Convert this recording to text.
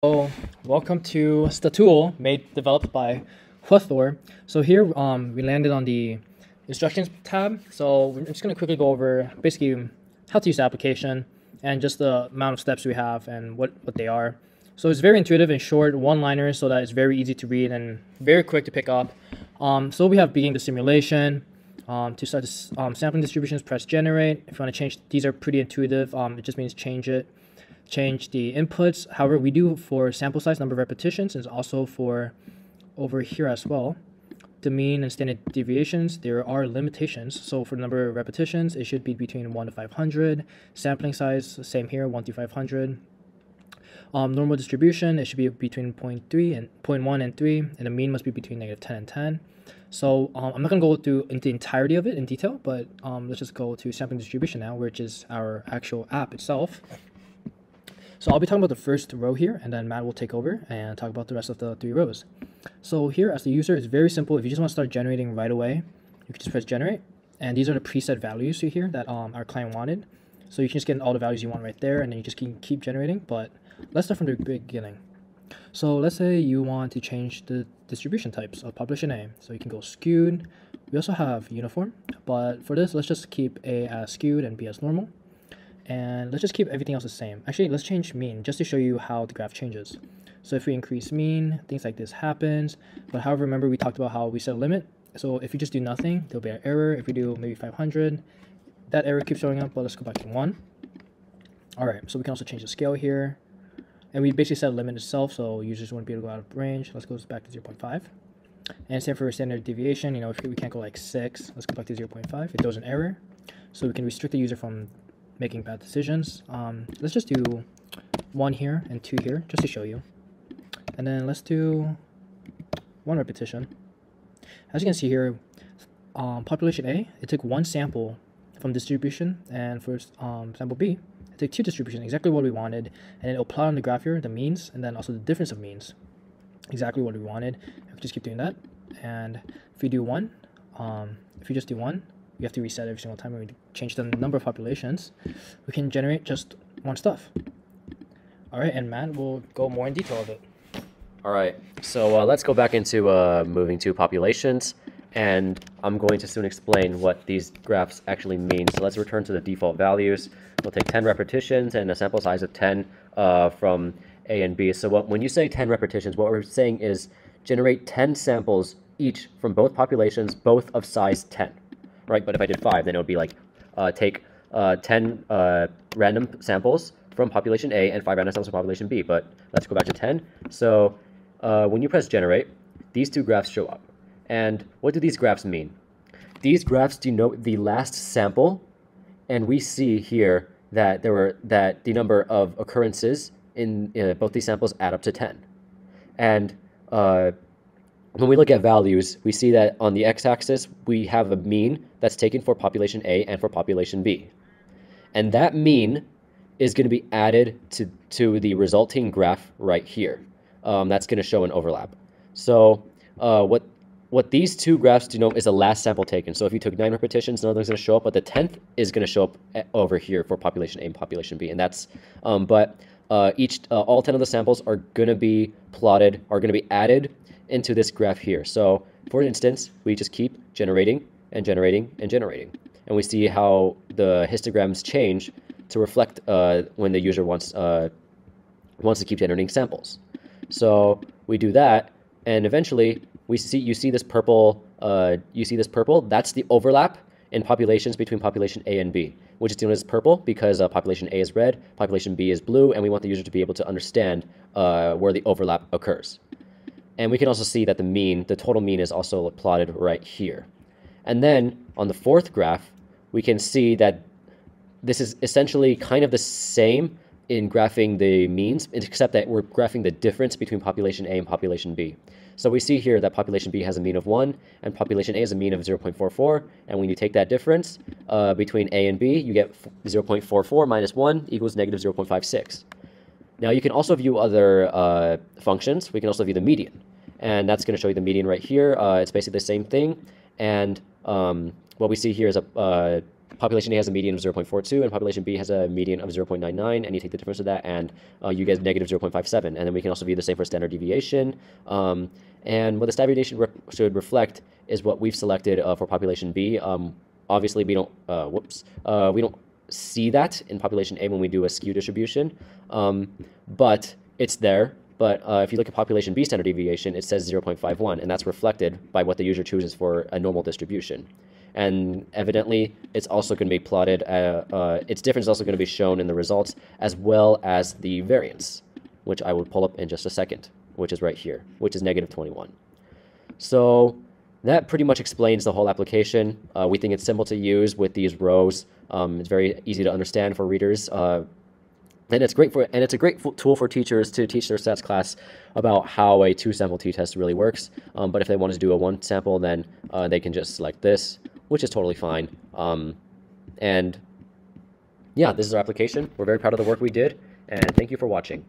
So, welcome to StaTool, developed by Huthor. So here we landed on the instructions tab. So we're just going to quickly go over basically how to use the application and just the amount of steps we have and what they are. So it's very intuitive and short, one-liners, so that it's very easy to read and very quick to pick up. So we have beginning the simulation. To start this sampling distributions, press generate. If you want to change, these are pretty intuitive. It just means change the inputs. However, we do for sample size, number of repetitions, and also for over here as well, the mean and standard deviations, there are limitations. So for the number of repetitions, it should be between 1 to 500. Sampling size, same here, 1 to 500. Normal distribution, it should be between 0.3 and 0.1 and 3, and the mean must be between -10 and 10. So I'm not going to go through the entirety of it in detail, but let's just go to sampling distribution now, which is our actual app itself. So I'll be talking about the first row here, and then Matt will take over and talk about the rest of the 3 rows. So here, as the user, it's very simple. If you just want to start generating right away, you can just press generate, and these are the preset values here that our client wanted. So you can just get all the values you want right there, and then you just can keep generating. But let's start from the beginning. So let's say you want to change the distribution types of population A. So you can go skewed. We also have uniform, but for this, let's just keep A as skewed and B as normal. And let's just keep everything else the same. Actually, let's change mean just to show you how the graph changes. So if we increase mean, things like this happens. But however, remember we talked about how we set a limit. So if you just do nothing, there'll be an error. If we do maybe 500, that error keeps showing up, but let's go back to 1. All right, so we can also change the scale here. And we basically set a limit itself, so users wouldn't be able to go out of range. Let's go back to 0.5. And same for standard deviation, if we can't go like 6, let's go back to 0.5. It throws an error. So we can restrict the user from making bad decisions. Let's just do 1 here and 2 here, just to show you. And then let's do 1 repetition. As you can see here, population A, it took 1 sample from distribution, and for sample B, it took 2 distributions, exactly what we wanted, and it'll plot on the graph here the means, and then also the difference of means, exactly what we wanted. We can just keep doing that, and if we do 1, if you just do 1, we have to reset every single time when we change the number of populations. We can generate just 1 stuff. All right, and Matt will go more in detail of it. All right, so let's go back into moving to populations, and I'm going to soon explain what these graphs actually mean. So let's return to the default values. We'll take 10 repetitions and a sample size of 10 from A and B. So when you say 10 repetitions, what we're saying is generate 10 samples each from both populations, both of size 10. Right, but if I did 5, then it would be like take 10 random samples from population A and 5 random samples from population B. But let's go back to 10. So when you press generate, these 2 graphs show up. And what do these graphs mean? These graphs denote the last sample, and we see here that the number of occurrences in both these samples add up to 10. And when we look at values, we see that on the x-axis, we have a mean that's taken for population A and for population B. And that mean is going to be added to the resulting graph right here. That's going to show an overlap. So what these 2 graphs denote is the last sample taken. So if you took 9 repetitions, none of them is going to show up, but the 10th is going to show up over here for population A and population B. And that's, all 10 of the samples are going to be plotted, are going to be added into this graph here. So for instance, we just keep generating and generating and generating, and we see how the histograms change to reflect when the user wants to keep generating samples. So we do that, and eventually you see this purple. That's the overlap in populations between population A and B, which is denoted as purple because population A is red, population B is blue, and we want the user to be able to understand where the overlap occurs. And we can also see that the total mean is also plotted right here. And then on the 4th graph, we can see that this is essentially kind of the same in graphing the means, except that we're graphing the difference between population A and population B. So we see here that population B has a mean of 1, and population A has a mean of 0.44. And when you take that difference between A and B, you get 0.44 minus 1 equals negative 0.56. Now you can also view other functions. We can also view the median. And that's going to show you the median right here. It's basically the same thing. And what we see here is population A has a median of 0.42 and population B has a median of 0.99, and you take the difference of that and you get negative 0.57. And then we can also view the same for standard deviation. And what the standard deviation should reflect is what we've selected for population B. Obviously, we don't we don't see that in population A when we do a skew distribution, but it's there. But if you look at population B standard deviation, it says 0.51, and that's reflected by what the user chooses for a normal distribution. And evidently, it's also going to be plotted, its difference is also going to be shown in the results, as well as the variance, which I will pull up in just a second, which is right here, which is negative 21. So that pretty much explains the whole application. We think it's simple to use with these rows. It's very easy to understand for readers. And it's a great tool for teachers to teach their stats class about how a 2-sample t-test really works. But if they want to do a 1-sample, then they can just select this, which is totally fine. And yeah, this is our application. We're very proud of the work we did, and thank you for watching.